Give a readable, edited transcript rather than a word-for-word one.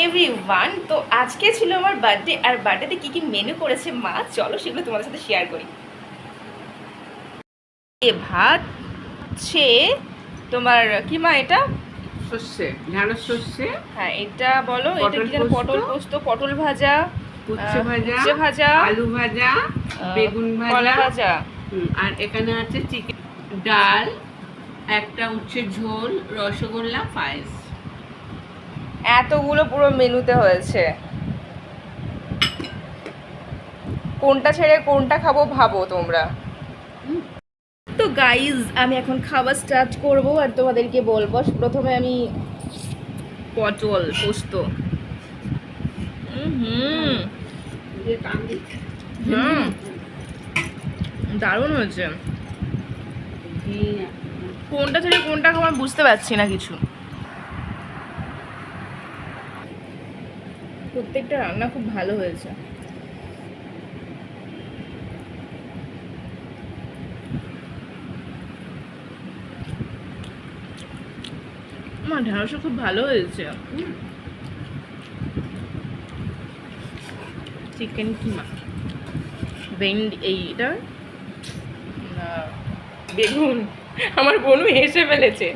Everyone, তো আজকে ছিল আমার বার্থডে। আর বার্থডেতে কি কি মেনু করেছে মা, চলো সেগুলো তোমাদের সাথে শেয়ার করি। এ ভাত ছে তোমার কি মা এটা? সর্ষে, ঢ্যাঁড়স সর্ষে। হ্যাঁ, এটা বলো, এটা কি যেন? পটল পটল পোস্ত, পটল ভাজা, উচ্ছে ভাজা, উচ্ছে ভাজা, আলু ভাজা, বেগুন কলা ভাজা। ভাজা। আর এখানে আছে চিকেন, ডাল, একটা উচ্ছের ঝোল, রসগোল্লা, পায়েস। এতগুলো পুরো মেনুতে হয়েছে। কোনটা ছেড়ে কোনটা খাবো ভাবো তোমরা। তো গাইজ, আমি এখন খাবার স্টার্ট করব আর তোমাদেরকে বলবো। প্রথমে আমি পটল পোস্ত, হুম দারুণ হয়েছে। কোনটা ছেড়ে কোনটা খাবো আমি বুঝতে পারছি না কিছু। প্রত্যেকটা রান্না খুব ভালো হয়েছে। আমার ঢেঁড়সও খুব ভালো হয়েছে। চিকেন কিমা, ভেন্ডি, এইটা বেগুন। আমার বোনও হেসে ফেলেছে।